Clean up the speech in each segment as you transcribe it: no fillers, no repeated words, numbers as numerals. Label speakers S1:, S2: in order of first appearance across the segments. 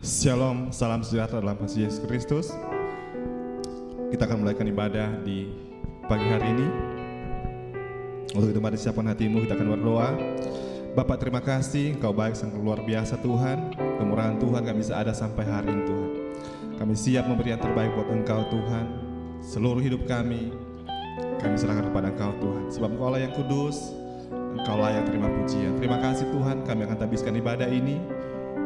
S1: Shalom, salam sejahtera dalam kasih Yesus Kristus. Kita akan melakukan ibadah di pagi hari ini. Untuk itu mari siapkan hatimu, kita akan berdoa. Bapak, terima kasih, Engkau baik, sungguh luar biasa Tuhan. Kemurahan Tuhan kami bisa ada sampai hari ini Tuhan. Kami siap memberi yang terbaik buat Engkau Tuhan. Seluruh hidup kami serahkan kepada Engkau Tuhan. Sebab Engkau lah yang kudus, Engkau lah yang terima pujian. Terima kasih Tuhan, kami akan habiskan ibadah ini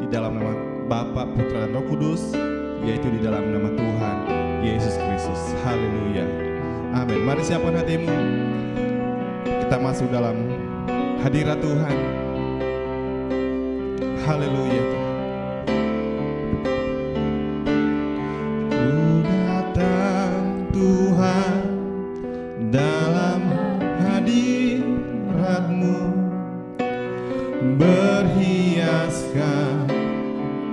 S1: di dalam nama Bapa, Putra, dan Roh Kudus, yaitu di dalam nama Tuhan Yesus Kristus. Haleluya. Amin. Mari siapkan hatimu. Kita masuk dalam hadirat Tuhan. Haleluya. Ku datang Tuhan dalam hadirat-Mu, berhiaskan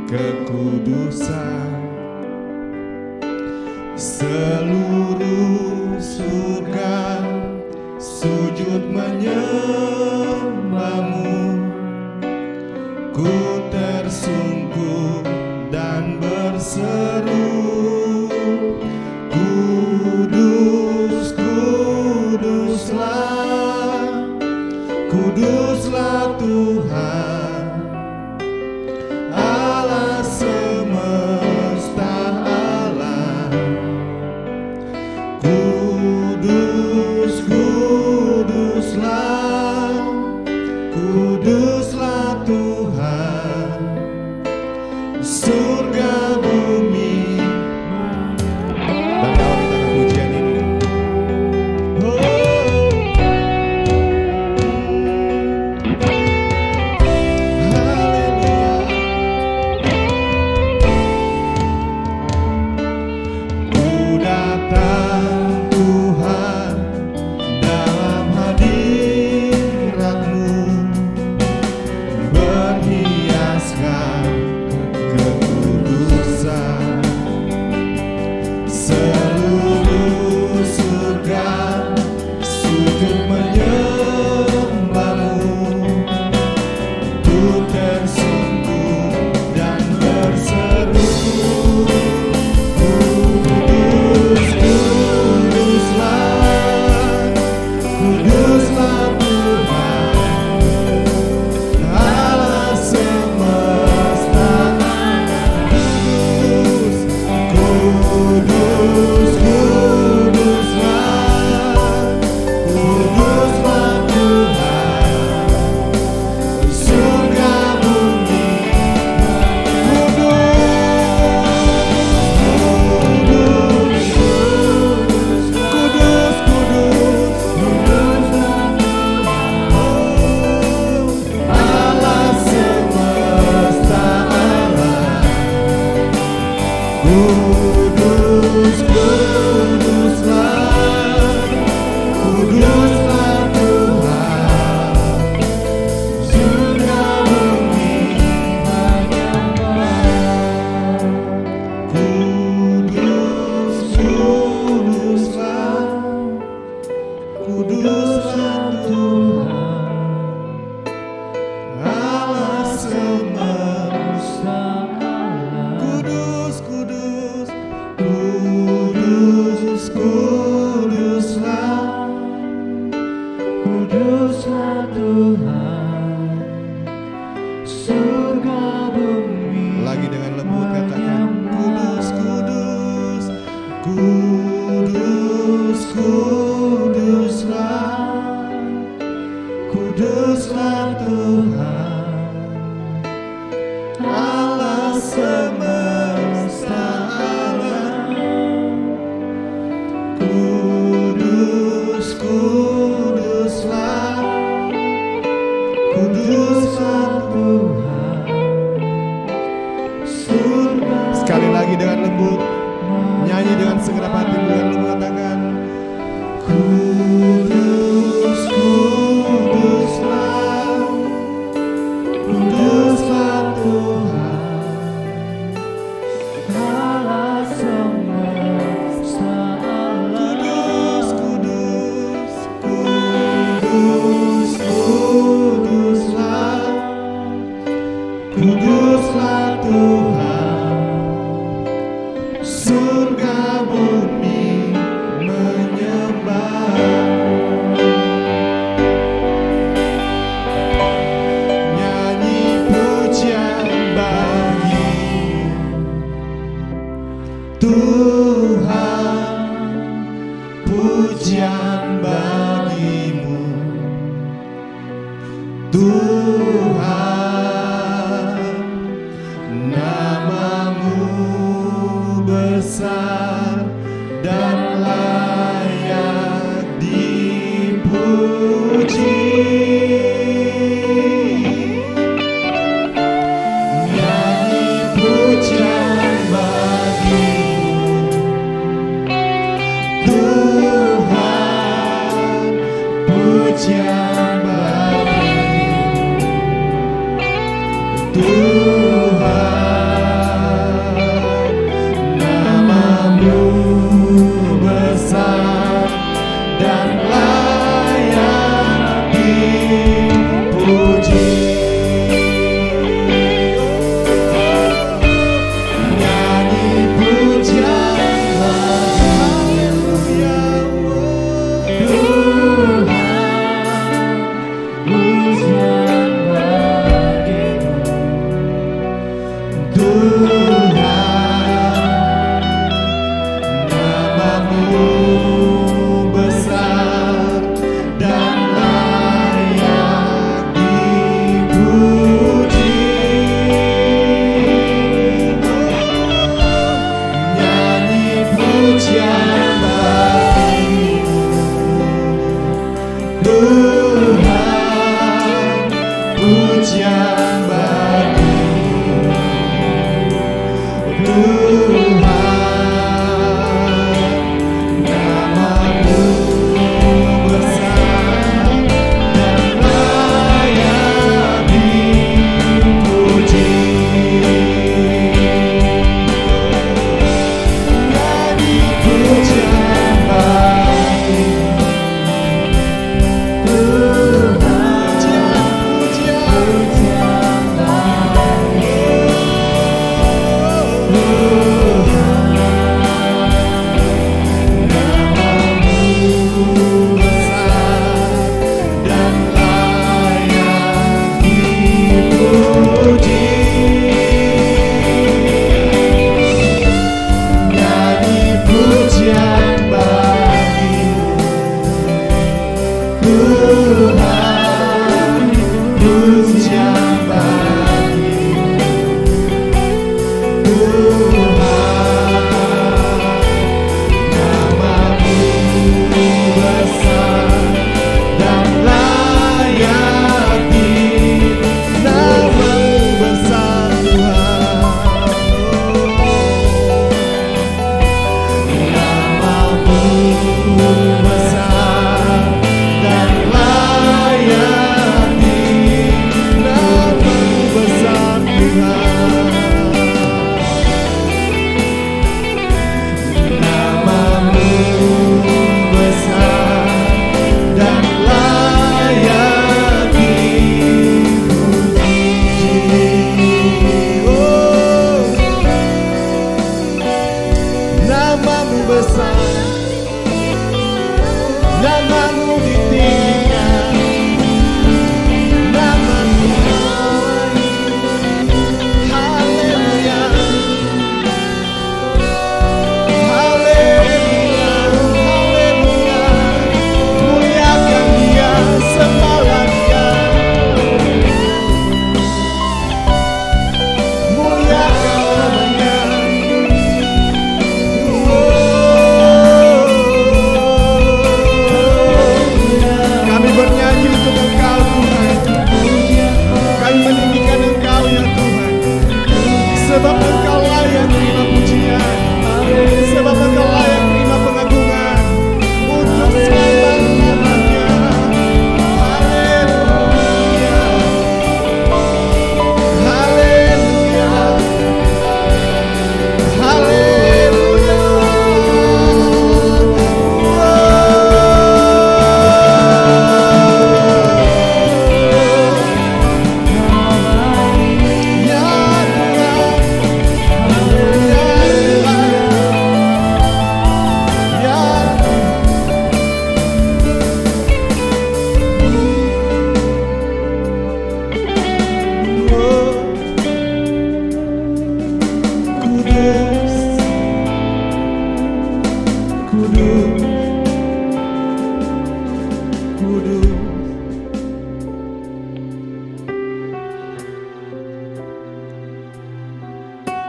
S1: kekudusan. Seluruh surga sujud menyembah-Mu. Ku tersungkur dan berseru, Kudus, kuduslah, kuduslah Tuhan Allah semesta alam. Kudus, kuduslah, kuduslah Tuhan, surga bumi. Dan kalau kita akan pujian ini, haleluya. Ku datang Tuhan dalam hadirat-Mu, berhiaskan kekudusan. Seluruh surga sujud menyembah-Mu. Ku tersungkur dan berseru, Kudus, kuduslah, kuduslah Tuhan Allah semesta alam. Kudus, kuduslah, kuduslah Tuhan, surga bumi. Kudus, kudus, Allah semesta alam. Kudus, kuduslah, kuduslah Tuhan, surga bumi menyembah. Kudus, kuduslah, kuduslah Tuhan Allah semesta alam. Kudus, kudus, kudus, kuduslah, kuduslah Tuhan, surga bumi. Lagi dengan lembut katakan, Kudus, kudus, kudus, kuduslah, kuduslah Tuhan Allah semesta alam. Kudus, kuduslah, kuduslah Tuhan, surga. Sekali lagi dengan lembut, nyanyi dengan segenap hatimu dengan lembut katakan, Kudus, kuduslah, kuduslah Tuhan Allah semesta alam. Kudus, kudus, kuduslah, kuduslah Tuhan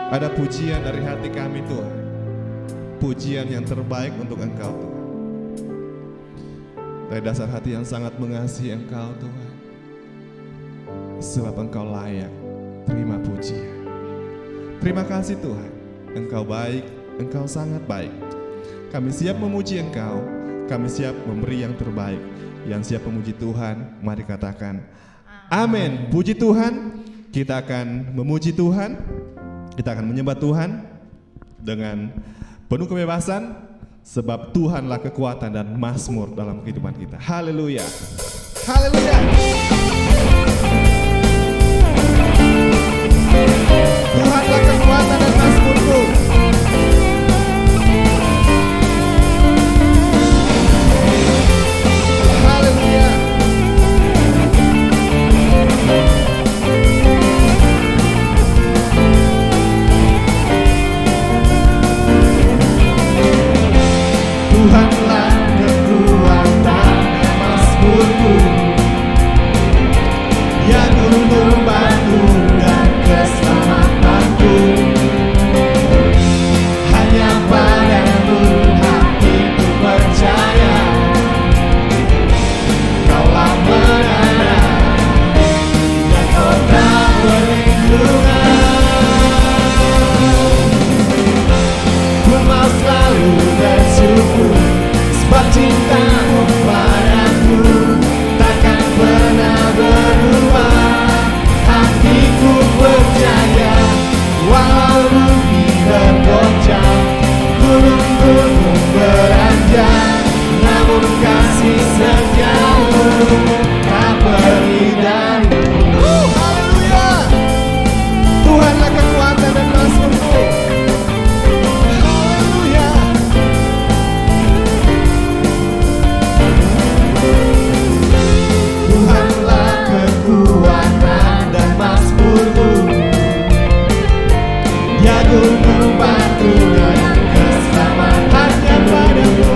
S1: Ada pujian dari hati kami Tuhan, pujian yang terbaik untuk Engkau Tuhan. Dari dasar hati yang sangat mengasihi Engkau Tuhan, sebab Engkau layak terima pujian. Terima kasih Tuhan, Engkau baik, Engkau sangat baik. Kami siap memuji Engkau, kami siap memberi yang terbaik. Yang siap memuji Tuhan, mari katakan amin. Puji Tuhan. kita akan memuji Tuhan, kita akan menyembah Tuhan dengan penuh kebebasan, sebab Tuhanlah kekuatan dan mazmur dalam kehidupan kita. Haleluya. Haleluya. Tuhanlah kekuatan dan mazmurku. Haleluya. Tuhanlah kekuatan dan mazmurku, ya gunung batu dan keselamatanku. Hanya padamu hatiku percaya, Kaulah menara dan kota perlindungan. Ku mau selalu bersyukur, sebab cintamu padaku takkan pernah berubah. Hatiku percaya, walau bumi bergoncang, gunung-gunung beranjak, namun kasih setiamu tak pergi dariku. Haleluya. Tuhanlah kekuatan dan mazmurku. Haleluya. Tuhanlah kekuatan dan mazmurku, ya gunung batu dan keselamatannya padamu.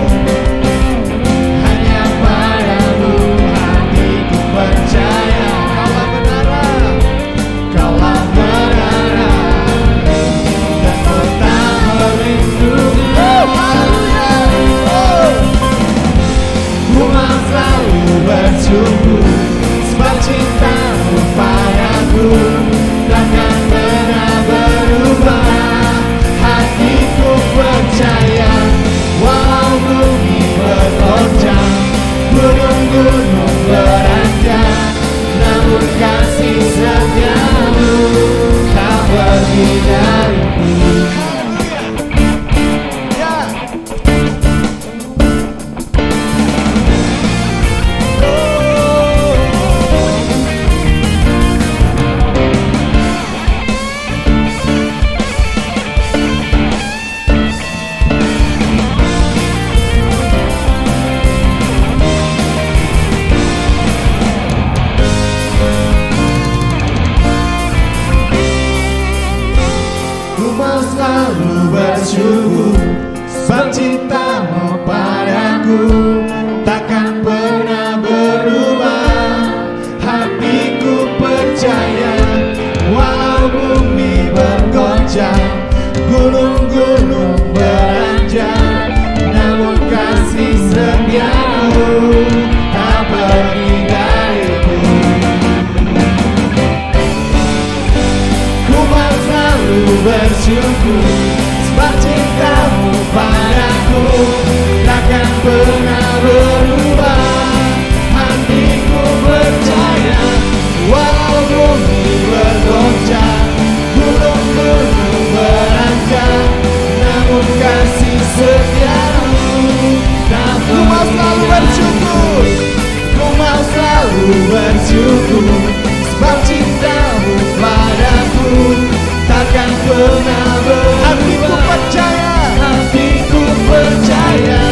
S1: Hanya padamu hatiku percaya, Kaulah menara, Kaulah menara dan kota perlindungan. Haleluya. Ku mau selalu bersyukur, sebab cintamu padaku takkan pernah berubah. Hatiku percaya, walau bumi bergoncang, gunung-gunung beranjak, namun kasih setiamu tak pergi dariku. Ya. Ku mau selalu bersyukur, sebab cintamu padaku takkan pernah berubah. Hatiku percaya, walau bumi bergoncang, gunung-gunung beranjak, namun kasih setiamu tak pergi dariku. Ku mau selalu bersyukur, sebab cintamu padaku takkan pernah berubah. Hatiku percaya, walau bumi bergoncang, gunung-gunung beranjak, namun kasih setiamu tak pergi. Ku mau selalu bersyukur, ku mau selalu bersyukur, sebab cintamu padaku takkan pernah berubah. Hatiku percaya,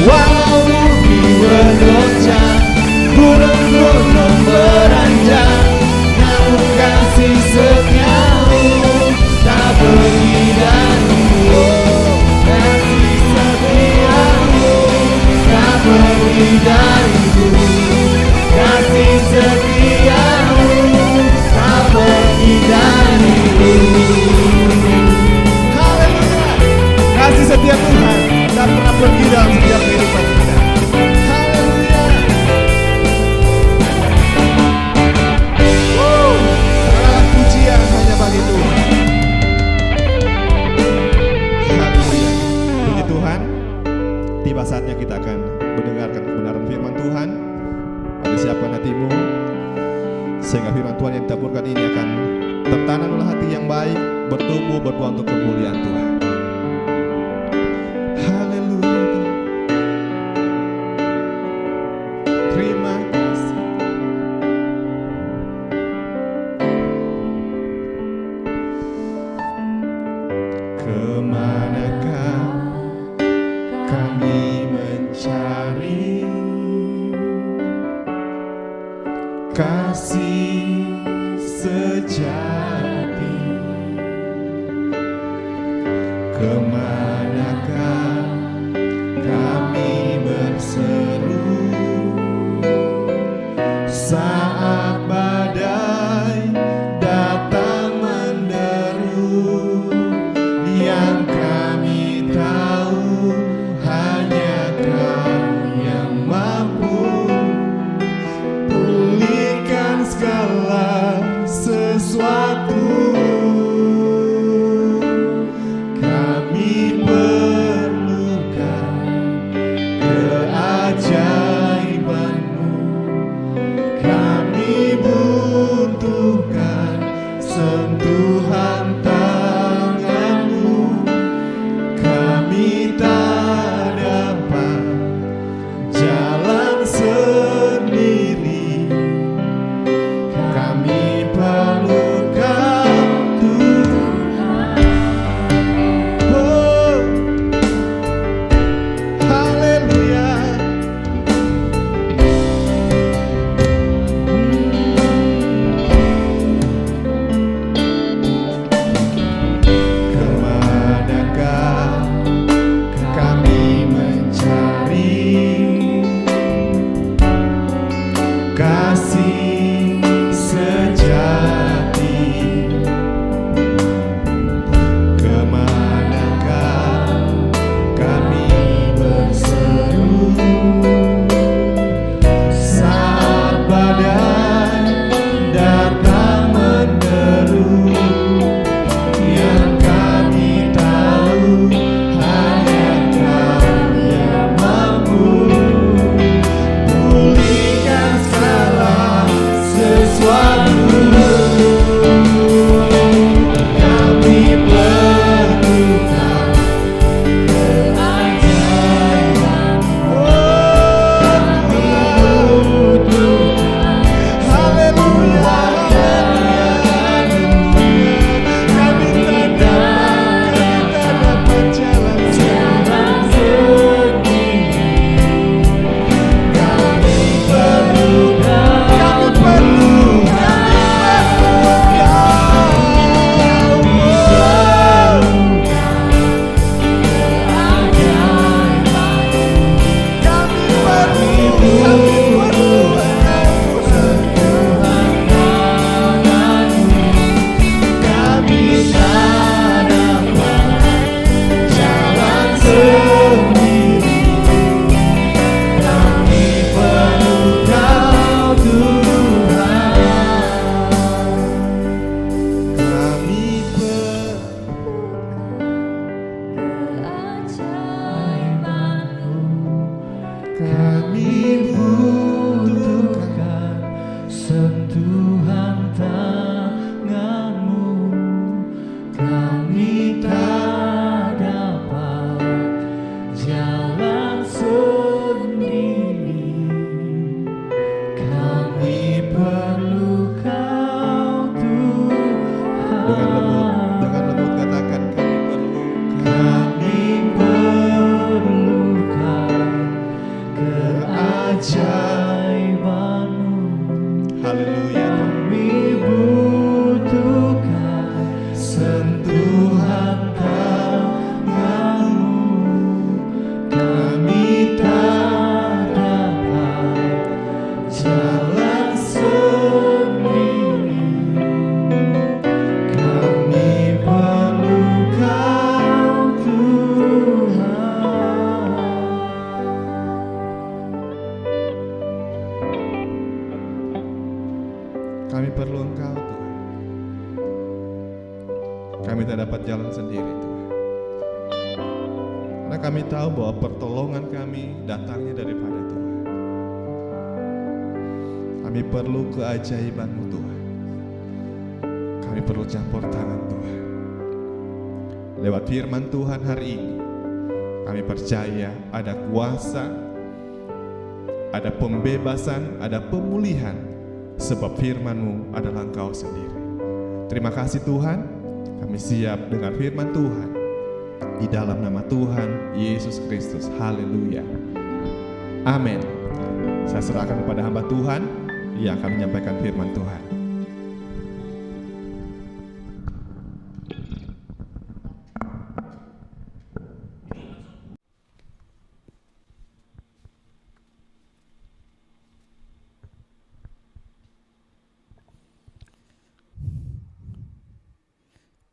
S1: walau bumi tertanamlah hati yang baik, bertumbuh berbuah untuk kemuliaan Tuhan. Haleluya Tuhan. Terima kasih. Kemanakah kami mencari kasih sejati? Kemanakah kami berseru saat badai datang menderu? Yang kami tahu hanya Kau yang mampu pulihkan segala sesuatu. Kami perlukan keajaiban-Mu, kami butuhkan sentuhan tangan-Mu. Kami tak dapat jalan sendiri, kami perlu Kau Tuhan. Oh, haleluya. Kemanakah kami mencari kasih sejati? Kemanakah kami berseru saat badai datang menderu? Yang kami tahu hanya Kau yang mampu pulihkan segala sesuatu. Kami perlukan keajaiban. Oh, butuhkan. Haleluya. Kami tak dapat jalan sendiri. Kami perlu kami butuhkan sentuhan tangan-Mu. Kami tak dapat jalan sendiri, kami perlu Kau Tuhan. Dengan lembut katakan kami perlukan keajaiban-Mu. Haleluya. Kami butuhkan sentuhan tangan-Mu. Kami tak dapat jalan sendiri, kami perlu Kau Tuhan. Kami perlu Engkau Tuhan. Kami tak dapat jalan sendiri Tuhan. Karena kami tahu bahwa pertolongan kami datangnya daripada Tuhan. Kami perlu keajaiban-Mu Tuhan. Kami perlu campur tangan Tuhan. Lewat firman Tuhan hari ini, kami percaya ada kuasa, ada pembebasan, ada pemulihan, sebab firman-Mu adalah Engkau sendiri. Terima kasih Tuhan, kami siap dengar firman Tuhan. Di dalam nama Tuhan Yesus Kristus. Haleluya. Amin. Saya serahkan kepada hamba Tuhan yang akan menyampaikan firman Tuhan.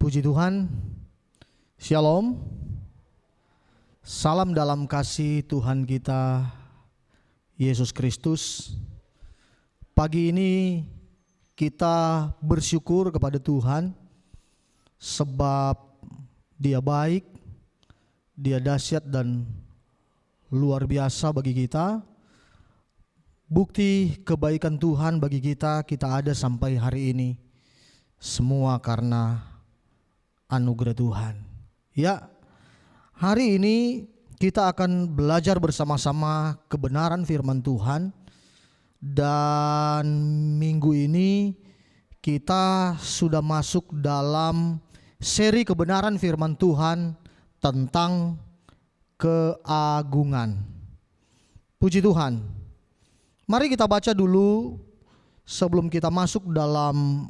S2: Puji Tuhan, Shalom, salam dalam kasih Tuhan kita Yesus Kristus. Pagi ini kita bersyukur kepada Tuhan sebab Dia baik, Dia dahsyat dan luar biasa bagi kita. Bukti kebaikan Tuhan bagi kita ada sampai hari ini, semua karena anugerah Tuhan. Ya, hari ini kita akan belajar bersama-sama kebenaran firman Tuhan. Dan minggu ini kita sudah masuk dalam seri kebenaran firman Tuhan tentang keagungan. Puji Tuhan. Mari kita baca dulu sebelum kita masuk dalam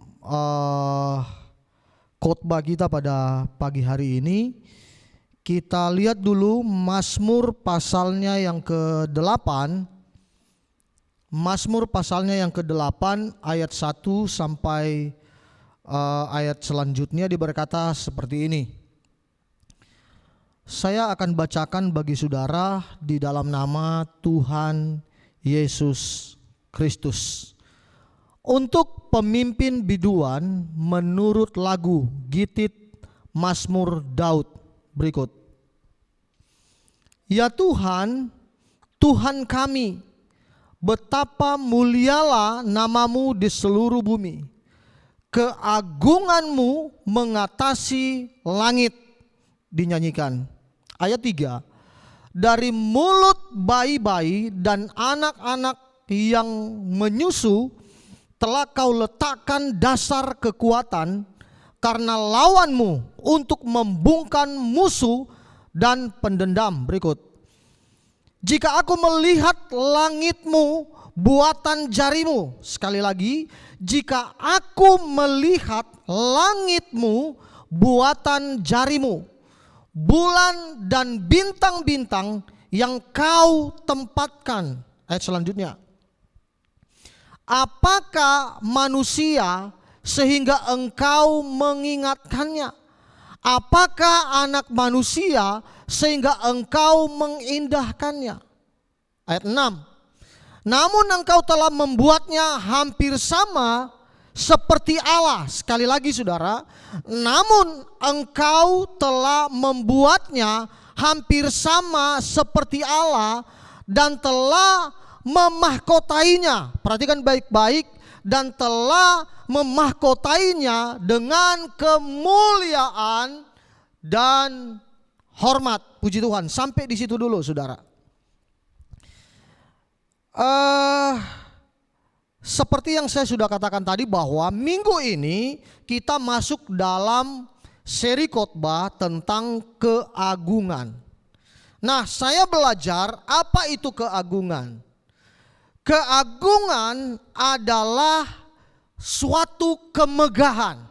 S2: khotbah kita pada pagi hari ini. Kita lihat dulu Mazmur pasalnya yang ke-8. Mazmur pasalnya yang ke-8 ayat 1 sampai ayat selanjutnya berkata seperti ini. Saya akan bacakan bagi saudara di dalam nama Tuhan Yesus Kristus. Untuk pemimpin biduan menurut lagu Gitit Mazmur Daud berikut. Ya Tuhan, Tuhan kami, betapa mulialah namamu di seluruh bumi. Keagunganmu mengatasi langit. Dinyanyikan. Ayat 3. Dari mulut bayi-bayi dan anak-anak yang menyusu telah kau letakkan dasar kekuatan karena lawanmu untuk membungkam musuh dan pendendam. Berikut. Jika aku melihat langitmu buatan jarimu. Sekali lagi. Jika aku melihat langitmu buatan jarimu. Bulan dan bintang-bintang yang kau tempatkan. Ayat selanjutnya. Apakah manusia sehingga engkau mengingatkannya? Apakah anak manusia sehingga engkau mengindahkannya? Ayat 6. Namun engkau telah membuatnya hampir sama seperti Allah. Sekali lagi saudara. Namun engkau telah membuatnya hampir sama seperti Allah dan telah memahkotainya. Perhatikan baik-baik. Dan telah memahkotainya dengan kemuliaan dan hormat. Puji Tuhan. Sampai di situ dulu saudara. Seperti yang saya sudah katakan tadi bahwa minggu ini kita masuk dalam seri khotbah tentang keagungan. Nah, saya belajar apa itu keagungan. Keagungan adalah suatu kemegahan.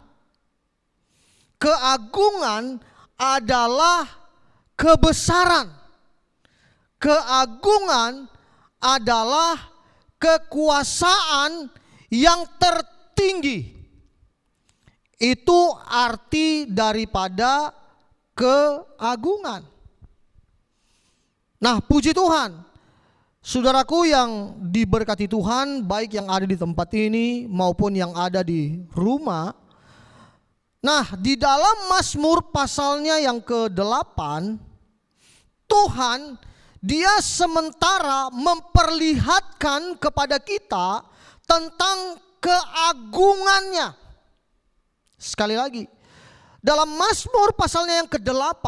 S2: Keagungan adalah kebesaran. Keagungan adalah kekuasaan yang tertinggi. Itu arti daripada keagungan. Nah, puji Tuhan. Saudaraku yang diberkati Tuhan, baik yang ada di tempat ini maupun yang ada di rumah. Nah, di dalam Mazmur pasalnya yang ke-8, Tuhan Dia sementara memperlihatkan kepada kita tentang keagungannya. Sekali lagi, dalam Mazmur pasalnya yang ke-8,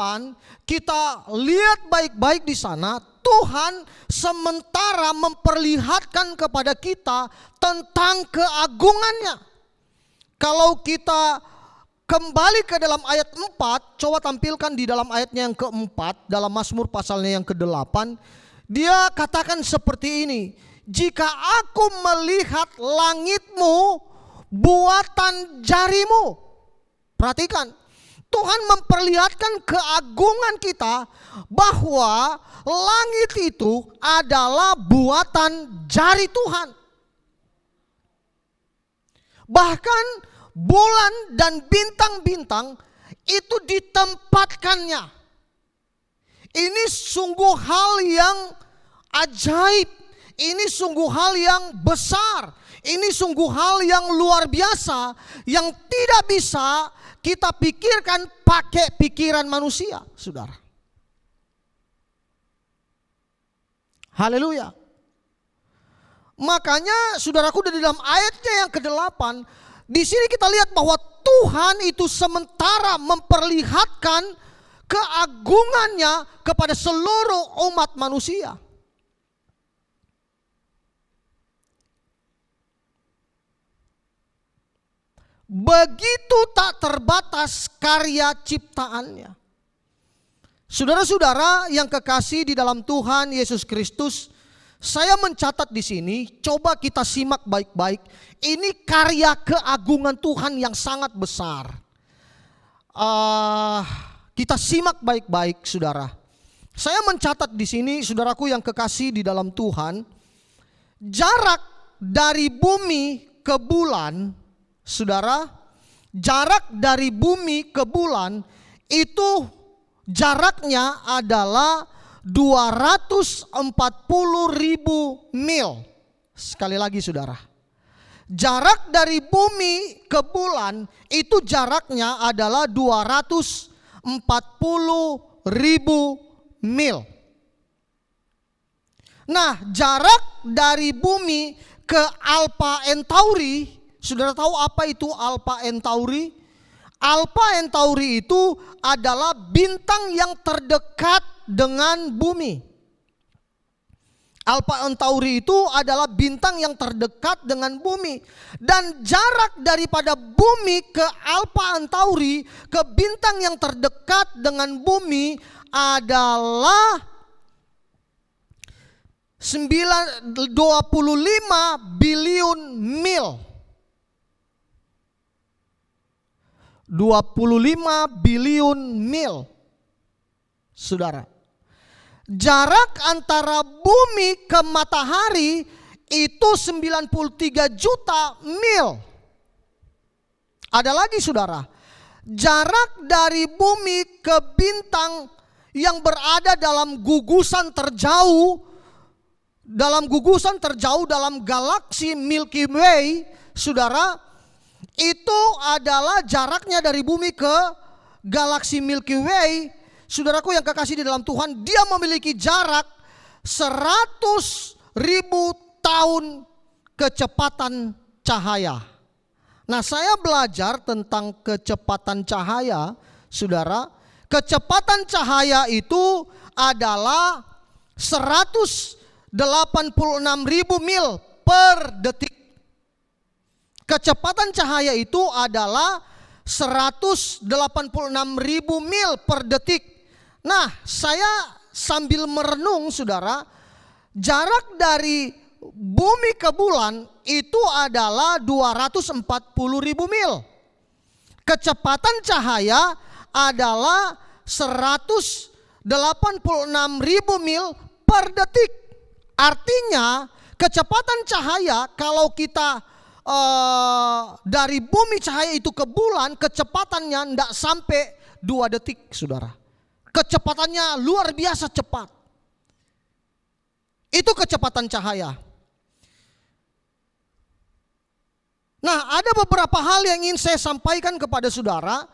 S2: kita lihat baik-baik di sana, Tuhan sementara memperlihatkan kepada kita tentang keagungannya. Kalau kita kembali ke dalam ayat 4, coba tampilkan di dalam ayatnya yang ke-4, dalam Mazmur pasalnya yang ke-8, dia katakan seperti ini, jika aku melihat langitmu, buatan jarimu. Perhatikan, Tuhan memperlihatkan keagungan kita bahwa langit itu adalah buatan jari Tuhan. Bahkan bulan dan bintang-bintang itu ditempatkannya. Ini sungguh hal yang ajaib. Ini sungguh hal yang besar. Ini sungguh hal yang luar biasa yang tidak bisa kita pikirkan pakai pikiran manusia, saudara. Haleluya. Makanya saudaraku, di dalam ayatnya yang ke-8, di sini kita lihat bahwa Tuhan itu sementara memperlihatkan keagungannya kepada seluruh umat manusia. Begitu tak terbatas karya ciptaannya. Saudara-saudara yang kekasih di dalam Tuhan Yesus Kristus, saya mencatat di sini, coba kita simak baik-baik. Ini karya keagungan Tuhan yang sangat besar. Kita simak baik-baik, saudara. Saya mencatat di sini, saudaraku yang kekasih di dalam Tuhan, jarak dari bumi ke bulan, saudara, jarak dari bumi ke bulan itu jaraknya adalah 240.000 mil. Sekali lagi saudara, jarak dari bumi ke bulan itu jaraknya adalah 240.000 mil. Nah, jarak dari bumi ke Alpha Centauri, saudara tahu apa itu Alpha Centauri? Alpha Centauri itu adalah bintang yang terdekat dengan bumi. Alpha Centauri itu adalah bintang yang terdekat dengan bumi. Dan jarak daripada bumi ke Alpha Centauri, ke bintang yang terdekat dengan bumi adalah 25 bilion mil. 25 bilion mil. Saudara, jarak antara bumi ke matahari itu 93 juta mil. Ada lagi saudara, jarak dari bumi ke bintang yang berada dalam gugusan terjauh, dalam galaksi Milky Way, saudara, itu adalah jaraknya dari bumi ke galaksi Milky Way. Saudaraku yang kekasih di dalam Tuhan, dia memiliki jarak 100.000 tahun kecepatan cahaya. Nah, saya belajar tentang kecepatan cahaya, saudara. Kecepatan cahaya itu adalah 186.000 mil per detik. Kecepatan cahaya itu adalah 186.000 mil per detik. Nah, saya sambil merenung saudara, jarak dari bumi ke bulan itu adalah 240.000 mil. Kecepatan cahaya adalah 186.000 mil per detik. Artinya kecepatan cahaya kalau kita dari bumi cahaya itu ke bulan, kecepatannya tidak sampai 2 detik saudara. Kecepatannya luar biasa cepat. Itu kecepatan cahaya. Nah, ada beberapa hal yang ingin saya sampaikan kepada saudara.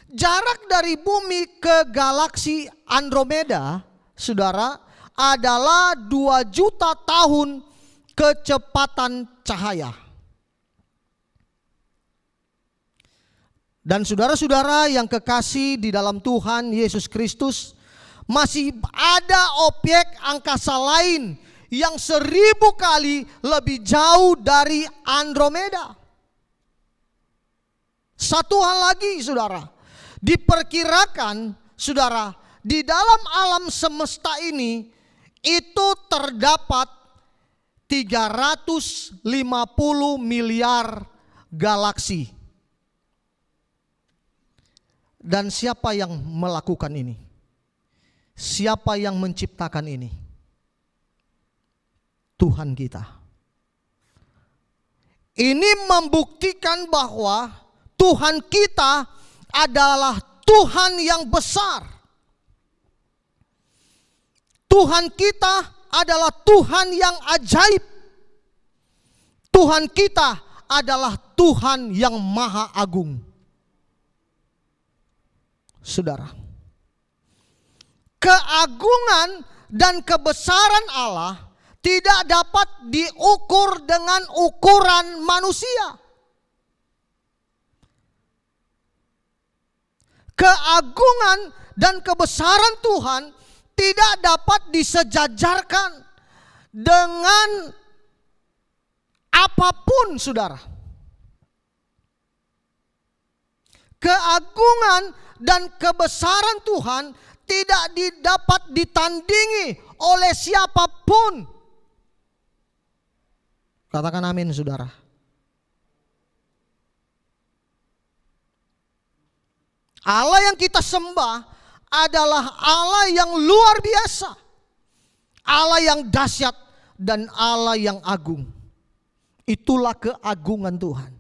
S2: Jarak dari bumi ke galaksi Andromeda, saudara, adalah 2 juta tahun kecepatan cahaya. Dan saudara-saudara yang kekasih di dalam Tuhan Yesus Kristus, masih ada objek angkasa lain yang 1000 kali lebih jauh dari Andromeda. Satu hal lagi saudara, diperkirakan saudara, di dalam alam semesta ini itu terdapat 350 miliar galaksi. Dan siapa yang melakukan ini? Siapa yang menciptakan ini? Tuhan kita. Ini membuktikan bahwa Tuhan kita adalah Tuhan yang besar. Tuhan kita adalah Tuhan yang ajaib. Tuhan kita adalah Tuhan yang maha agung. Saudara, keagungan dan kebesaran Allah tidak dapat diukur dengan ukuran manusia. Keagungan dan kebesaran Tuhan tidak dapat disejajarkan dengan apapun, saudara. Keagungan dan kebesaran Tuhan tidak dapat ditandingi oleh siapapun. Katakan amin, saudara. Allah yang kita sembah adalah Allah yang luar biasa, Allah yang dahsyat, dan Allah yang agung. Itulah keagungan Tuhan.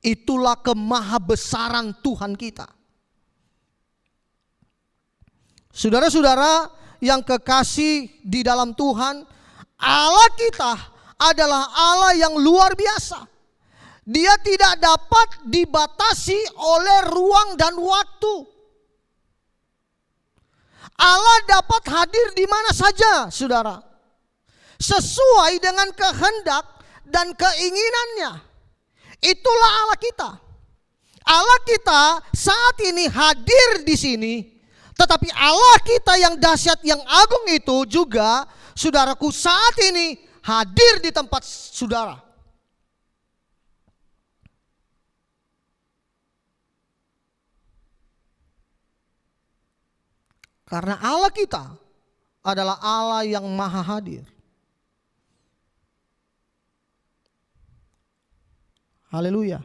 S2: Itulah kemahabesaran Tuhan kita. Saudara-saudara yang kekasih di dalam Tuhan, Allah kita adalah Allah yang luar biasa. Dia tidak dapat dibatasi oleh ruang dan waktu. Allah dapat hadir di mana saja, saudara, sesuai dengan kehendak dan keinginannya. Itulah Allah kita. Allah kita saat ini hadir di sini, tetapi Allah kita yang dahsyat, yang agung itu juga, saudaraku, saat ini hadir di tempat saudara. Karena Allah kita adalah Allah yang maha hadir. Haleluya.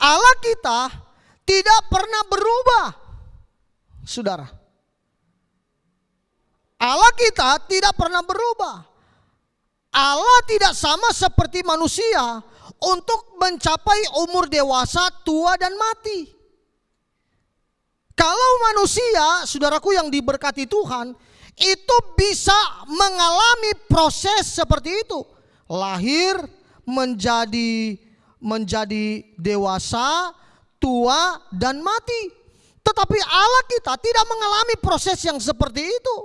S2: Allah kita tidak pernah berubah, saudara. Allah kita tidak pernah berubah. Allah tidak sama seperti manusia untuk mencapai umur dewasa, tua, dan mati. Kalau manusia, saudaraku yang diberkati Tuhan, itu bisa mengalami proses seperti itu. Lahir, menjadi dewasa, tua, dan mati. Tetapi Allah kita tidak mengalami proses yang seperti itu.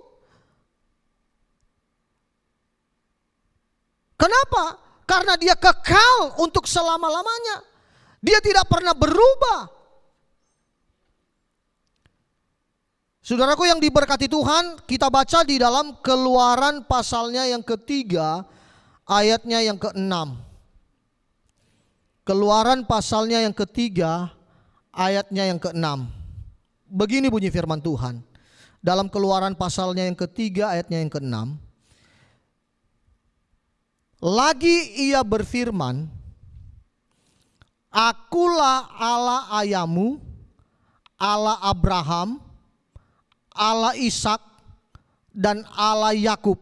S2: Kenapa? Karena dia kekal untuk selama-lamanya. Dia tidak pernah berubah. Saudaraku yang diberkati Tuhan, kita baca di dalam Keluaran pasalnya yang ketiga, ayatnya yang ke-6. Keluaran pasalnya yang ketiga, ayatnya yang ke-6. Begini bunyi firman Tuhan. Dalam Keluaran pasalnya yang ketiga, ayatnya yang ke-6. Lagi ia berfirman, Akulah Allah ayahmu, Allah Abraham, Allah Ishak, dan Allah Yakub.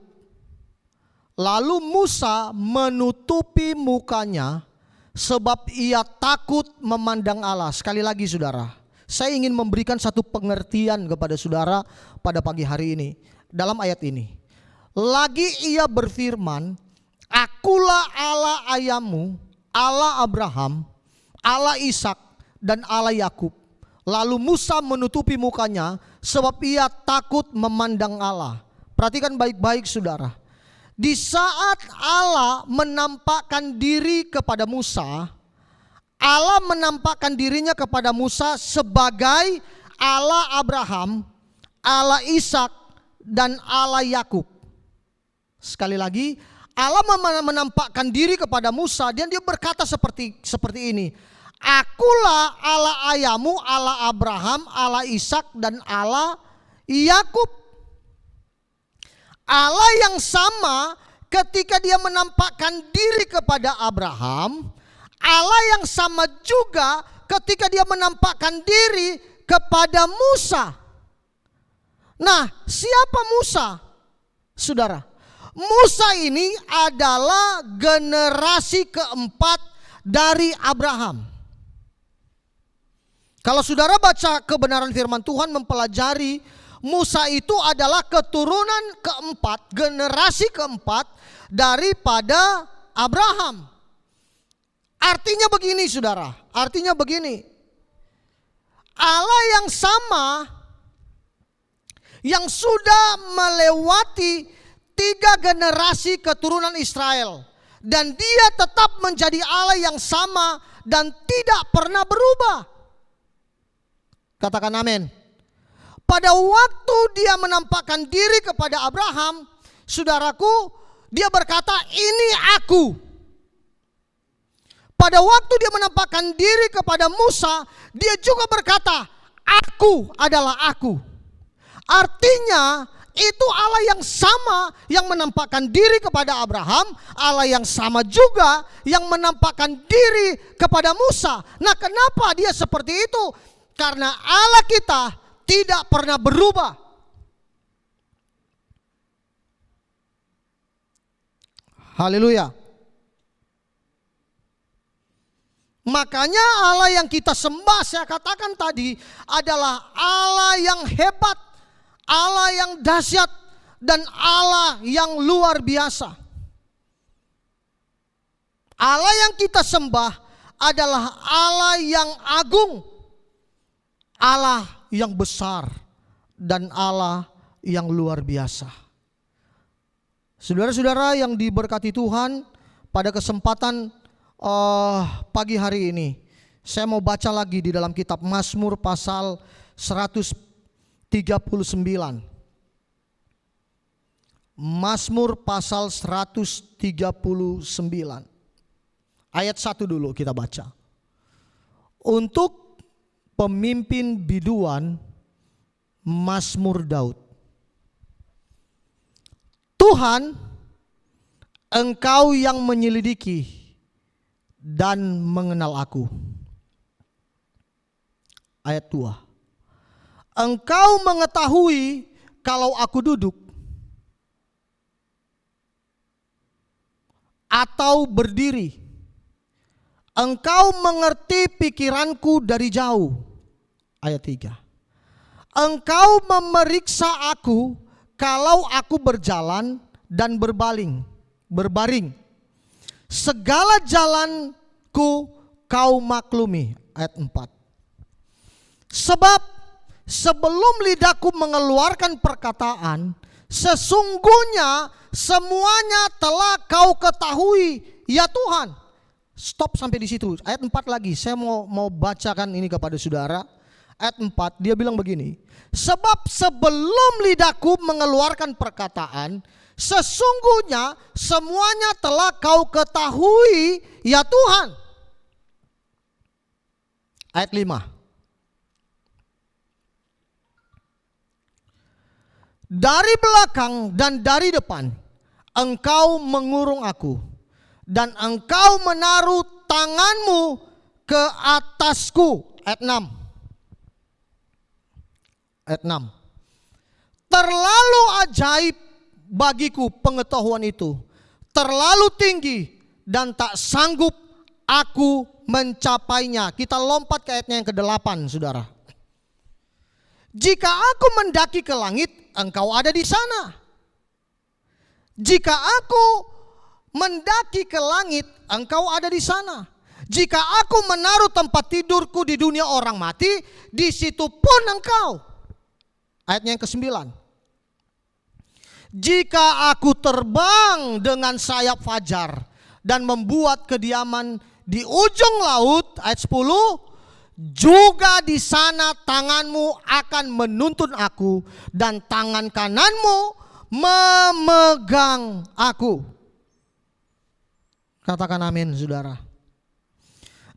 S2: Lalu Musa menutupi mukanya sebab ia takut memandang Allah. Sekali lagi saudara, saya ingin memberikan satu pengertian kepada saudara pada pagi hari ini. Dalam ayat ini, lagi ia berfirman, Akulah Allah ayahmu, Allah Abraham, Allah Ishak, dan Allah Yakub. Lalu Musa menutupi mukanya sebab ia takut memandang Allah. Perhatikan baik-baik saudara. Di saat Allah menampakkan diri kepada Musa, Allah menampakkan dirinya kepada Musa sebagai Allah Abraham, Allah Ishak, dan Allah Yakub. Sekali lagi, Allah menampakkan diri kepada Musa dan dia berkata seperti ini. Akulah Allah ayahmu, Allah Abraham, Allah Ishak, dan Allah Yakub. Allah yang sama ketika dia menampakkan diri kepada Abraham, Allah yang sama juga ketika dia menampakkan diri kepada Musa. Nah, siapa Musa? Saudara, Musa ini adalah generasi keempat dari Abraham. Kalau saudara baca kebenaran firman Tuhan, mempelajari, Musa itu adalah keturunan keempat, generasi keempat daripada Abraham. Artinya begini saudara, artinya begini. Allah yang sama, yang sudah melewati 3 generasi keturunan Israel, dan dia tetap menjadi Allah yang sama dan tidak pernah berubah. Katakan amin. Pada waktu dia menampakkan diri kepada Abraham, saudaraku, dia berkata, ini aku. Pada waktu dia menampakkan diri kepada Musa, dia juga berkata, aku adalah aku. Artinya itu Allah yang sama yang menampakkan diri kepada Abraham, Allah yang sama juga yang menampakkan diri kepada Musa. Nah, kenapa dia seperti itu? Karena Allah kita tidak pernah berubah. Haleluya. Makanya Allah yang kita sembah, saya katakan tadi, adalah Allah yang hebat, Allah yang dahsyat, dan Allah yang luar biasa. Allah yang kita sembah adalah Allah yang agung, Allah yang besar, dan Allah yang luar biasa. Saudara-saudara yang diberkati Tuhan, pada kesempatan pagi hari ini saya mau baca lagi di dalam kitab Mazmur pasal 139. Mazmur pasal 139 ayat 1 dulu kita baca. Untuk pemimpin biduan, Mazmur Daud. Tuhan, Engkau yang menyelidiki dan mengenal aku. Ayat 2. Engkau mengetahui kalau aku duduk atau berdiri. Engkau mengerti pikiranku dari jauh. Ayat 3. Engkau memeriksa aku kalau aku berjalan dan berbaring. Segala jalanku kau maklumi. Ayat 4. Sebab sebelum lidahku mengeluarkan perkataan, sesungguhnya semuanya telah kau ketahui, ya Tuhan. Stop sampai di situ. Ayat 4 lagi. Saya mau bacakan ini kepada saudara. Ayat 4 dia bilang begini. Sebab sebelum lidahku mengeluarkan perkataan, sesungguhnya semuanya telah kau ketahui, ya Tuhan. Ayat 5. Dari belakang dan dari depan engkau mengurung aku, dan engkau menaruh tanganmu ke atasku. Ayat 6. Ayat 6. Terlalu ajaib bagiku pengetahuan itu, terlalu tinggi dan tak sanggup aku mencapainya. Kita lompat ke ayatnya yang ke-8, saudara. Jika aku mendaki ke langit, engkau ada di sana. Jika aku mendaki ke langit, engkau ada di sana. Jika aku menaruh tempat tidurku di dunia orang mati, di situ pun engkau. Ayatnya yang ke-9. Jika aku terbang dengan sayap fajar dan membuat kediaman di ujung laut, ayat 10, juga di sana tanganmu akan menuntun aku dan tangan kananmu memegang aku. Katakan amin, saudara.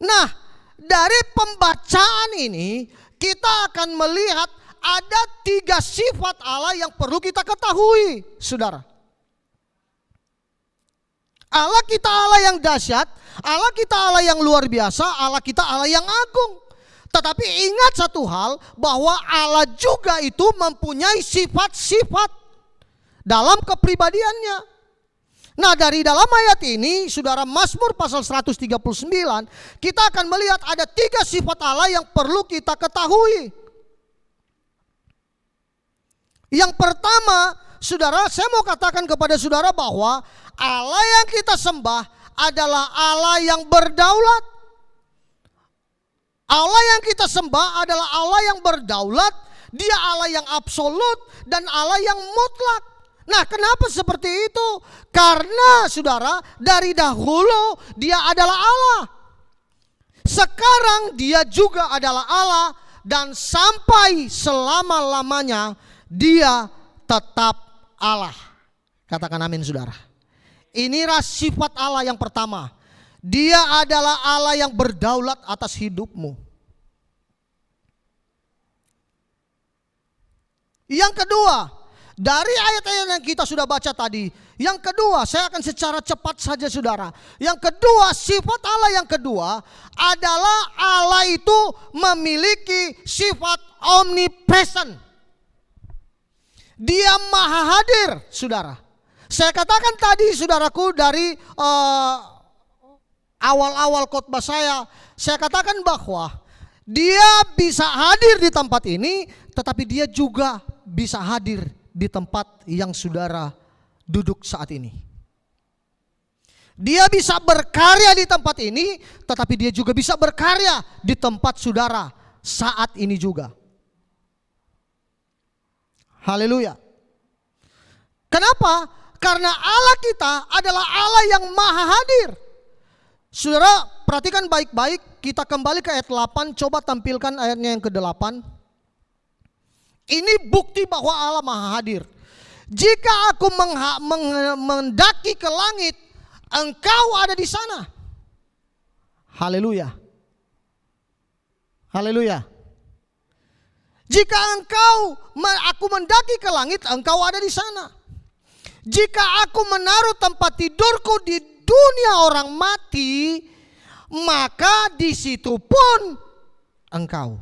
S2: Nah, dari pembacaan ini kita akan melihat ada 3 sifat Allah yang perlu kita ketahui, saudara. Allah kita Allah yang dahsyat, Allah kita Allah yang luar biasa, Allah kita Allah yang agung. Tetapi ingat satu hal, bahwa Allah juga itu mempunyai sifat-sifat dalam kepribadiannya. Nah, dari dalam ayat ini, saudara, Mazmur pasal 139, kita akan melihat ada 3 sifat Allah yang perlu kita ketahui. Yang pertama, saudara, saya mau katakan kepada saudara bahwa Allah yang kita sembah adalah Allah yang berdaulat. Allah yang kita sembah adalah Allah yang berdaulat, Dia Allah yang absolut dan Allah yang mutlak. Nah, kenapa seperti itu? Karena saudara, dari dahulu Dia adalah Allah. Sekarang Dia juga adalah Allah, dan sampai selama-lamanya Dia tetap Allah. Katakan amin, saudara. Inilah sifat Allah yang pertama. Dia adalah Allah yang berdaulat atas hidupmu. Yang kedua, dari ayat-ayat yang kita sudah baca tadi, yang kedua, saya akan secara cepat saja, saudara. Yang kedua, sifat Allah yang kedua adalah Allah itu memiliki sifat omnipresent. Dia maha hadir, saudara. Saya katakan tadi, saudaraku, dari awal-awal khotbah saya katakan bahwa Dia bisa hadir di tempat ini, tetapi Dia juga bisa hadir di tempat yang saudara duduk saat ini. Dia bisa berkarya di tempat ini, tetapi Dia juga bisa berkarya di tempat saudara saat ini juga. Haleluya. Kenapa? Karena Allah kita adalah Allah yang maha hadir. Saudara, perhatikan baik-baik. Kita kembali ke ayat 8. Coba tampilkan ayatnya yang ke-8. Ini bukti bahwa Allah maha hadir. Jika aku mendaki ke langit, Engkau ada di sana. Haleluya. Haleluya. Jika aku mendaki ke langit, Engkau ada di sana. Jika aku menaruh tempat tidurku di dunia orang mati, maka di situ pun Engkau.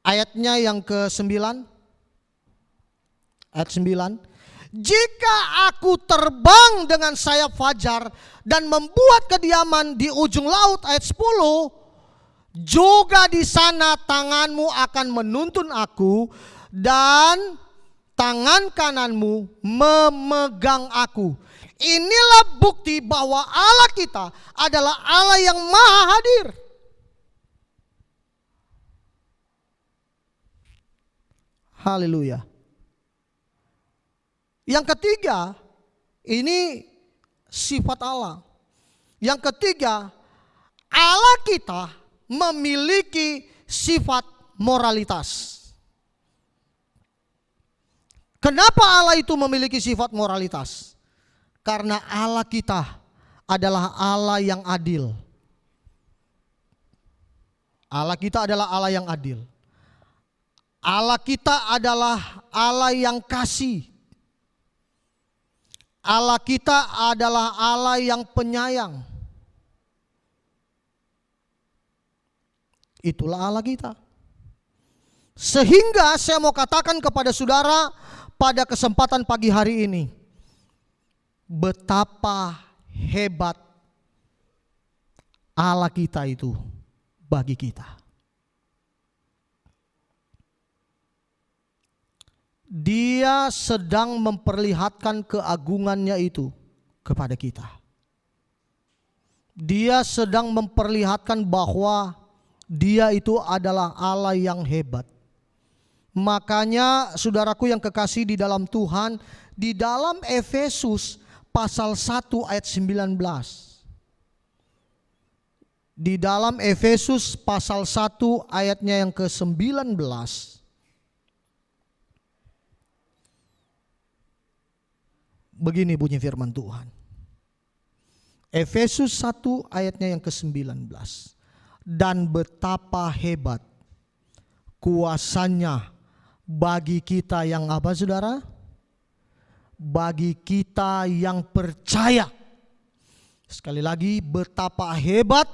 S2: Ayatnya yang ke-9. Ayat 9. Jika aku terbang dengan sayap fajar dan membuat kediaman di ujung laut, ayat 10, juga di sana tanganmu akan menuntun aku dan tangan kananmu memegang aku. Inilah bukti bahwa Allah kita adalah Allah yang maha hadir. Haleluya. Yang ketiga, ini sifat Allah. Yang ketiga, Allah kita memiliki sifat moralitas. Kenapa Allah itu memiliki sifat moralitas? Karena Allah kita adalah Allah yang adil. Allah kita adalah Allah yang adil. Allah kita adalah Allah yang kasih. Allah kita adalah Allah yang penyayang. Itulah Allah kita. Sehingga saya mau katakan kepada saudara pada kesempatan pagi hari ini, betapa hebat Allah kita itu bagi kita. Dia sedang memperlihatkan keagungannya itu kepada kita. Dia sedang memperlihatkan bahwa Dia itu adalah Allah yang hebat. Makanya saudaraku yang kekasih di dalam Tuhan, di dalam Efesus pasal 1 ayat 19. Di dalam Efesus pasal 1 ayatnya yang ke-19. Begini bunyi firman Tuhan. Efesus 1 ayatnya yang ke-19. Dan betapa hebat kuasanya bagi kita yang apa saudara? Bagi kita yang percaya. Sekali lagi, betapa hebat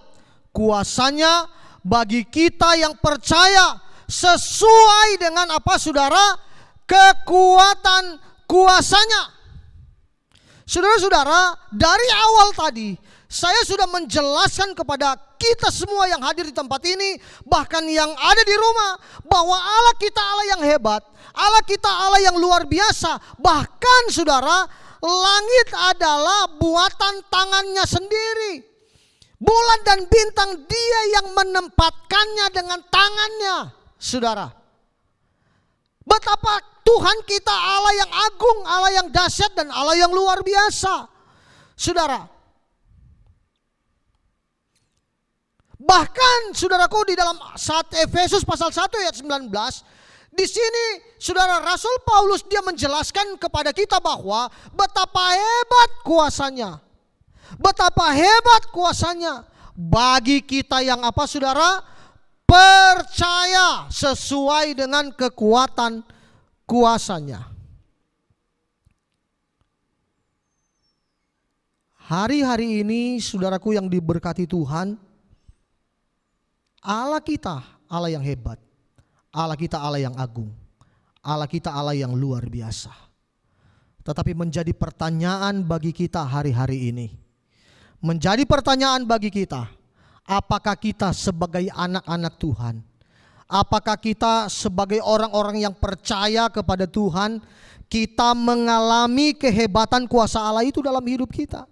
S2: kuasanya bagi kita yang percaya, sesuai dengan apa saudara? Kekuatan kuasanya. Saudara-saudara, dari awal tadi saya sudah menjelaskan kepada kita semua yang hadir di tempat ini, bahkan yang ada di rumah, bahwa Allah kita Allah yang hebat, Allah kita Allah yang luar biasa. Bahkan saudara, langit adalah buatan tangannya sendiri. Bulan dan bintang dia yang menempatkannya dengan tangannya. Saudara, betapa Tuhan kita Allah yang agung, Allah yang dahsyat, dan Allah yang luar biasa. Saudara, bahkan saudaraku di dalam Efesus pasal 1 ayat 19, di sini saudara Rasul Paulus dia menjelaskan kepada kita bahwa betapa hebat kuasanya. Betapa hebat kuasanya bagi kita yang apa saudara? Percaya sesuai dengan kekuatan kuasanya. Hari-hari ini saudaraku yang diberkati Tuhan, Allah kita Allah yang hebat, Allah kita Allah yang agung, Allah kita Allah yang luar biasa. Tetapi menjadi pertanyaan bagi kita hari-hari ini, menjadi pertanyaan bagi kita, apakah kita sebagai anak-anak Tuhan, apakah kita sebagai orang-orang yang percaya kepada Tuhan, kita mengalami kehebatan kuasa Allah itu dalam hidup kita?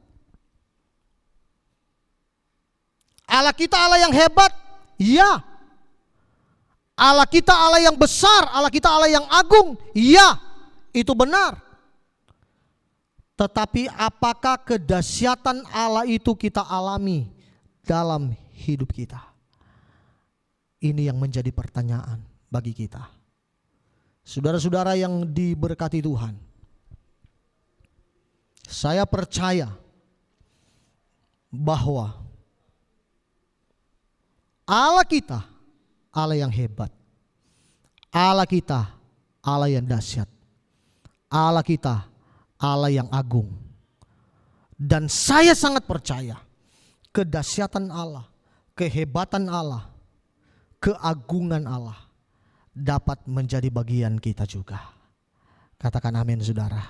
S2: Allah kita Allah yang hebat, ya. Allah kita Allah yang besar, Allah kita Allah yang agung, ya, itu benar. Tetapi apakah kedahsyatan Allah itu kita alami dalam hidup kita? Ini yang menjadi pertanyaan bagi kita. Saudara-saudara yang diberkati Tuhan, saya percaya bahwa Allah kita Allah yang hebat, Allah kita Allah yang dahsyat, Allah kita Allah yang agung. Dan saya sangat percaya kedahsyatan Allah, kehebatan Allah, keagungan Allah dapat menjadi bagian kita juga. Katakan amin saudara.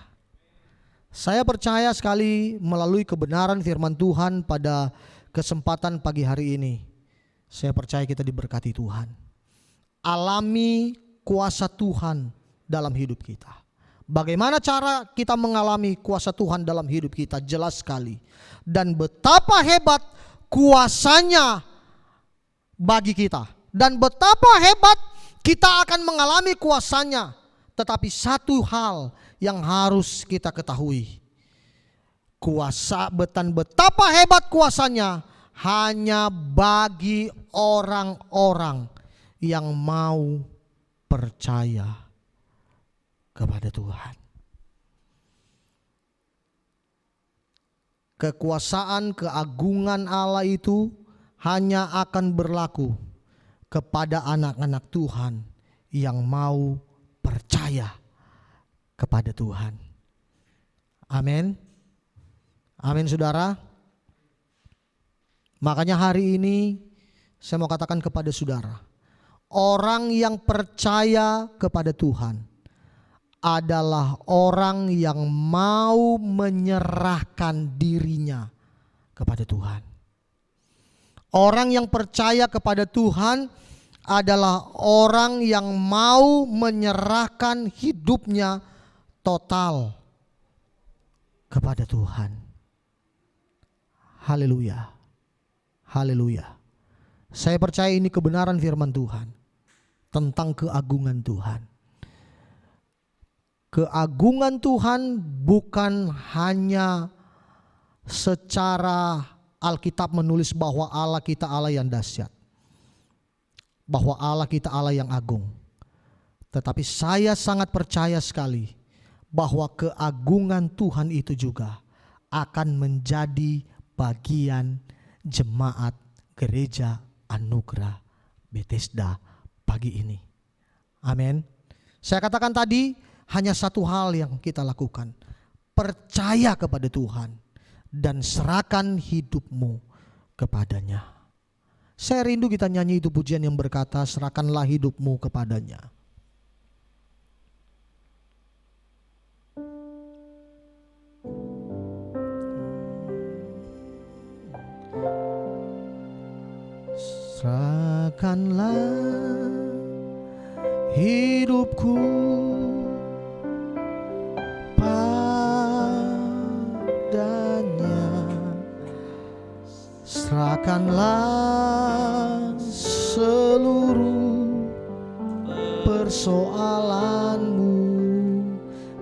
S2: Saya percaya sekali melalui kebenaran firman Tuhan pada kesempatan pagi hari ini. Saya percaya kita diberkati Tuhan. Alami kuasa Tuhan dalam hidup kita. Bagaimana cara kita mengalami kuasa Tuhan dalam hidup kita? Jelas sekali. Dan betapa hebat kuasanya bagi kita. Dan betapa hebat kita akan mengalami kuasanya. Tetapi satu hal yang harus kita ketahui. Betapa hebat kuasanya hanya bagi orang-orang yang mau percaya kepada Tuhan. Kekuasaan, keagungan Allah itu hanya akan berlaku kepada anak-anak Tuhan yang mau percaya kepada Tuhan. Amin. Amin saudara. Makanya hari ini saya mau katakan kepada saudara, orang yang percaya kepada Tuhan adalah orang yang mau menyerahkan dirinya kepada Tuhan. Orang yang percaya kepada Tuhan adalah orang yang mau menyerahkan hidupnya total kepada Tuhan. Haleluya. Haleluya. Saya percaya ini kebenaran firman Tuhan tentang keagungan Tuhan. Keagungan Tuhan bukan hanya secara Alkitab menulis bahwa Allah kita Allah yang dahsyat, bahwa Allah kita Allah yang agung. Tetapi saya sangat percaya sekali bahwa keagungan Tuhan itu juga akan menjadi bagian jemaat gereja Anugerah Bethesda pagi ini. Amin. Saya katakan tadi, hanya satu hal yang kita lakukan. Percaya kepada Tuhan dan serahkan hidupmu kepadanya. Saya rindu kita nyanyi itu pujian yang berkata, serahkanlah hidupmu kepadanya. Serahkanlah hidupku padanya, serahkanlah seluruh persoalanmu.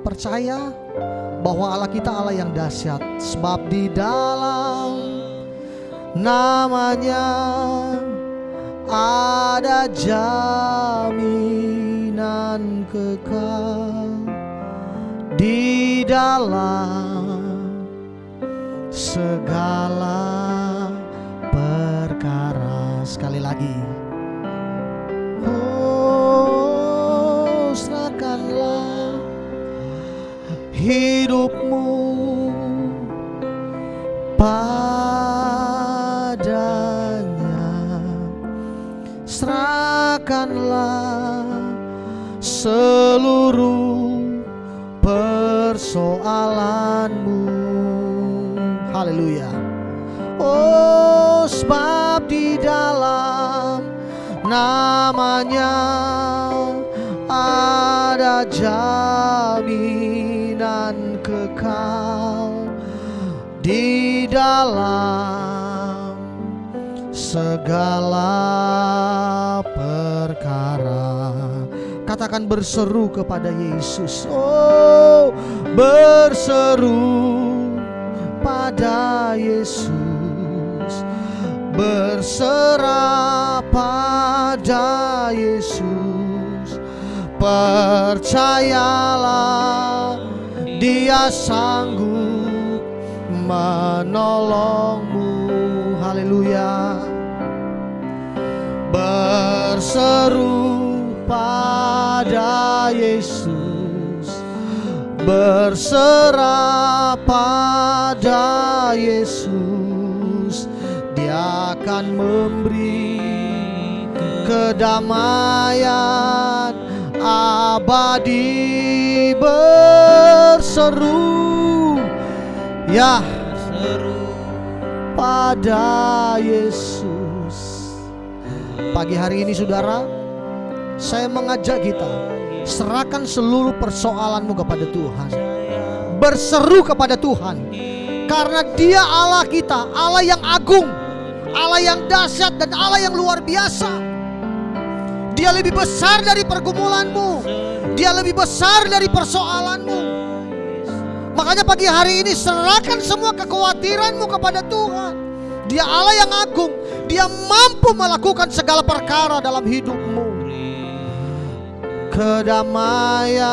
S2: Percaya bahwa Allah kita Allah yang dahsyat, sebab di dalam namanya ada jaminan kekal. Di dalam segala perkara. Sekali lagi, oh, serahkanlah hidupmu padanya, serahkanlah seluruh persoalanmu. Haleluya. Oh, sebab di dalam namanya ada jaminan kekal. Di dalam segala perkara. Katakan berseru kepada Yesus. Oh, berseru pada Yesus, berserah pada Yesus. Percayalah Dia sanggup menolongmu. Haleluya. Berseru pada Yesus, berserah pada Yesus. Dia akan memberi kedamaian abadi. Berseru, ya, pada Yesus. Pagi hari ini saudara, saya mengajak kita, serahkan seluruh persoalanmu kepada Tuhan. Berseru kepada Tuhan, karena Dia Allah kita, Allah yang agung, Allah yang dahsyat dan Allah yang luar biasa. Dia lebih besar dari pergumulanmu, Dia lebih besar dari persoalanmu. Makanya pagi hari ini serahkan semua kekhawatiranmu kepada Tuhan. Dia Allah yang agung, Dia mampu melakukan segala perkara dalam hidupmu. Kedamaian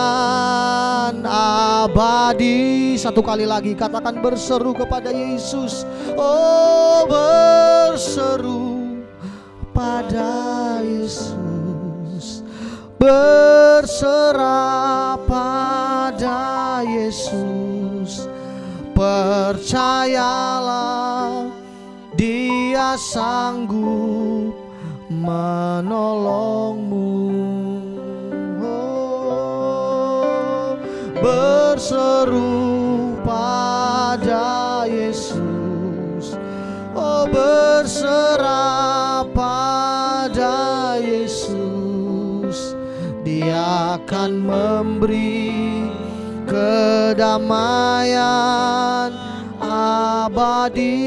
S2: abadi. Satu kali lagi katakan berseru kepada Yesus. Oh, berseru pada Yesus, berserah pada Yesus. Percayalah Dia sanggup menolongmu. Berseru pada Yesus, oh, berserah pada Yesus. Dia akan memberi kedamaian abadi.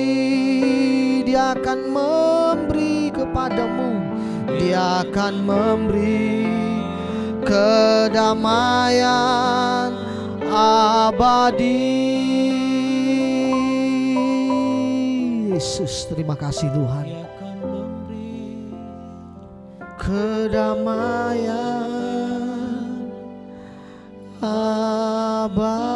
S2: Dia akan memberi kepadamu, Dia akan memberi kedamaian abadi. Yesus. Terima kasih Tuhan.
S3: Dia akan memberi
S2: Kedamaian abadi.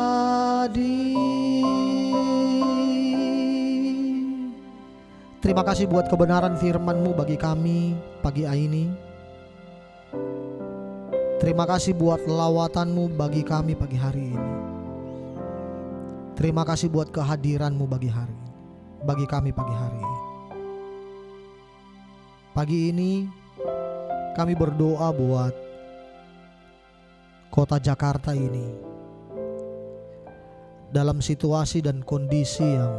S2: Terima kasih buat kebenaran firman-Mu bagi kami pagi ini. Terima kasih buat lawatan-Mu bagi kami pagi hari ini. Terima kasih buat kehadiran-Mu bagi kami pagi hari ini. Pagi ini kami berdoa buat kota Jakarta ini dalam situasi dan kondisi yang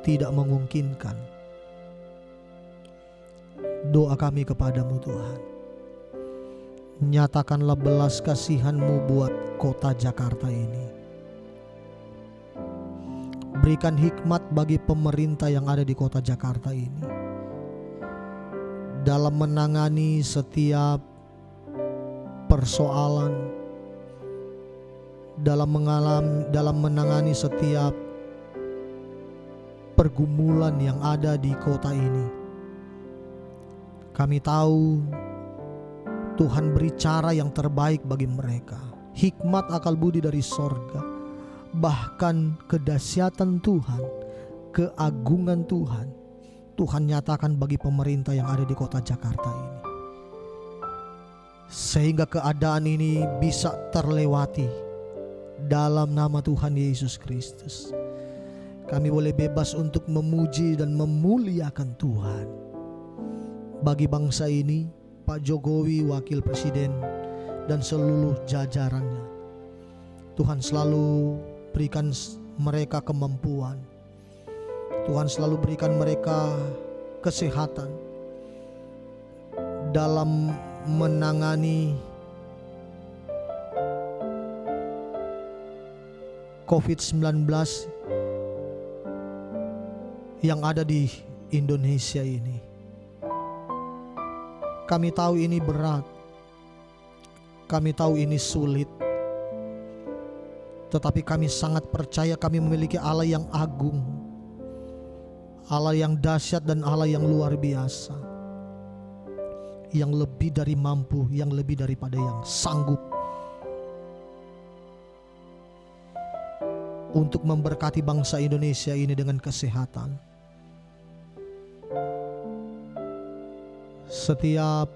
S2: tidak memungkinkan. Doa kami kepadamu Tuhan, nyatakanlah belas kasihan-Mu buat kota Jakarta ini. Berikan hikmat bagi pemerintah yang ada di kota Jakarta ini dalam menangani setiap persoalan, dalam menangani setiap pergumulan yang ada di kota ini. Kami tahu Tuhan beri cara yang terbaik bagi mereka, hikmat akal budi dari sorga, bahkan kedahsyatan Tuhan, keagungan Tuhan, Tuhan nyatakan bagi pemerintah yang ada di kota Jakarta ini, sehingga keadaan ini bisa terlewati dalam nama Tuhan Yesus Kristus. Kami boleh bebas untuk memuji dan memuliakan Tuhan. Bagi bangsa ini, Pak Jokowi, Wakil Presiden, dan seluruh jajarannya, Tuhan selalu berikan mereka kemampuan. Tuhan selalu berikan mereka kesehatan dalam menangani COVID-19 yang ada di Indonesia ini. Kami tahu ini berat, kami tahu ini sulit, tetapi kami sangat percaya kami memiliki Allah yang agung, Allah yang dahsyat dan Allah yang luar biasa, yang lebih dari mampu, yang lebih daripada yang sanggup untuk memberkati bangsa Indonesia ini dengan kesehatan. Setiap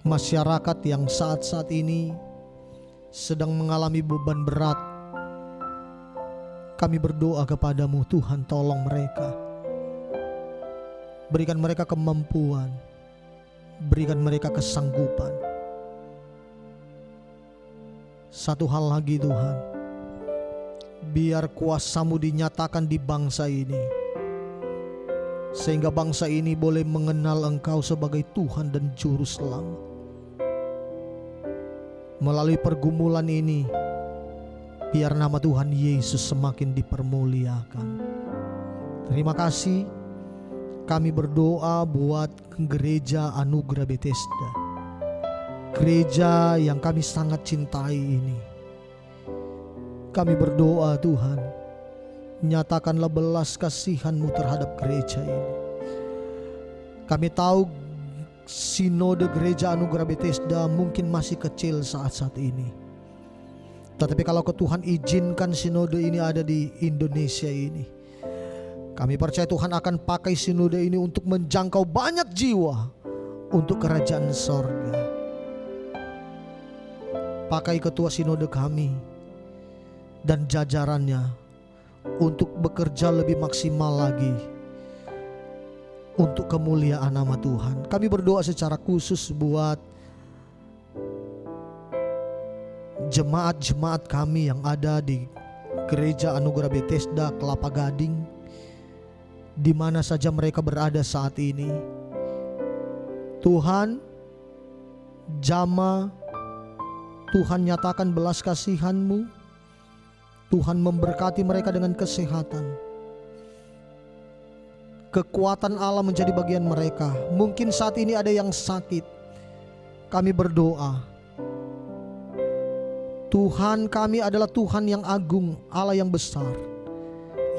S2: masyarakat yang saat-saat ini sedang mengalami beban berat, kami berdoa kepadamu Tuhan, tolong mereka. Berikan mereka kemampuan, berikan mereka kesanggupan. Satu hal lagi Tuhan, biar kuasa-Mu dinyatakan di bangsa ini, sehingga bangsa ini boleh mengenal Engkau sebagai Tuhan dan Juru Selamat. Melalui pergumulan ini, biar nama Tuhan Yesus semakin dipermuliakan. Terima kasih. Kami berdoa buat gereja Anugerah Bethesda, gereja yang kami sangat cintai ini. Kami berdoa Tuhan, nyatakanlah belas kasihan-Mu terhadap gereja ini. Kami tahu sinode gereja Anugerah Bethesda mungkin masih kecil saat-saat ini, tetapi kalau Tuhan izinkan sinode ini ada di Indonesia ini, kami percaya Tuhan akan pakai sinode ini untuk menjangkau banyak jiwa untuk kerajaan sorga. Pakai ketua sinode kami dan jajarannya untuk bekerja lebih maksimal lagi untuk kemuliaan nama Tuhan. Kami berdoa secara khusus buat jemaat-jemaat kami yang ada di gereja Anugerah Bethesda Kelapa Gading, di mana saja mereka berada saat ini. Tuhan jamah, Tuhan nyatakan belas kasihan-Mu. Tuhan memberkati mereka dengan kesehatan. Kekuatan Allah menjadi bagian mereka. Mungkin saat ini ada yang sakit. Kami berdoa, Tuhan kami adalah Tuhan yang agung, Allah yang besar,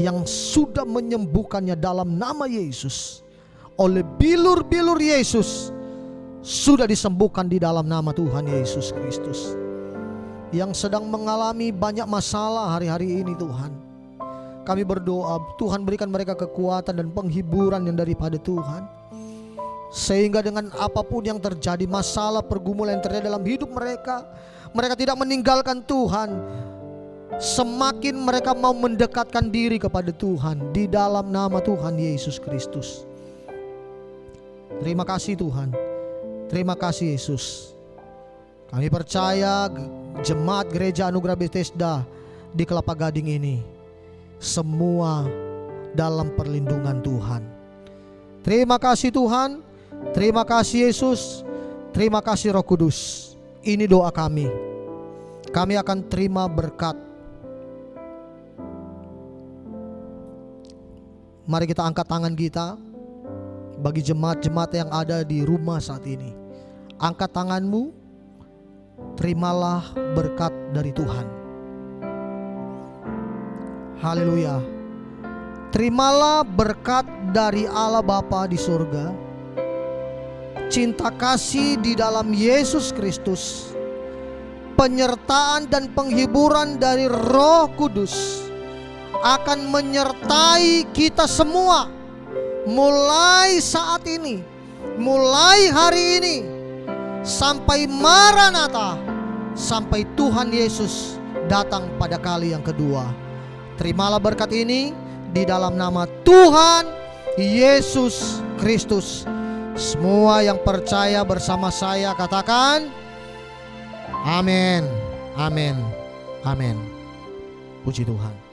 S2: yang sudah menyembuhkannya dalam nama Yesus. Oleh bilur-bilur Yesus sudah disembuhkan di dalam nama Tuhan Yesus Kristus. Yang sedang mengalami banyak masalah hari-hari ini Tuhan, kami berdoa Tuhan berikan mereka kekuatan dan penghiburan yang daripada Tuhan, sehingga dengan apapun yang terjadi, masalah pergumulan yang terjadi dalam hidup mereka, mereka tidak meninggalkan Tuhan. Semakin mereka mau mendekatkan diri kepada Tuhan di dalam nama Tuhan Yesus Kristus. Terima kasih Tuhan. Terima kasih Yesus. Kami percaya jemaat Gereja Anugerah Bethesda di Kelapa Gading ini semua dalam perlindungan Tuhan. Terima kasih Tuhan. Terima kasih Yesus. Terima kasih Roh Kudus. Ini doa kami. Kami akan terima berkat. Mari kita angkat tangan kita bagi jemaat-jemaat yang ada di rumah saat ini. Angkat tanganmu, terimalah berkat dari Tuhan. Haleluya. Terimalah berkat dari Allah Bapa di surga, cinta kasih di dalam Yesus Kristus, penyertaan dan penghiburan dari Roh Kudus akan menyertai kita semua mulai saat ini, mulai hari ini, sampai Maranatha, sampai Tuhan Yesus datang pada kali yang kedua. Terimalah berkat ini di dalam nama Tuhan Yesus Kristus. Semua yang percaya bersama saya katakan amin, amin, amin. Puji Tuhan.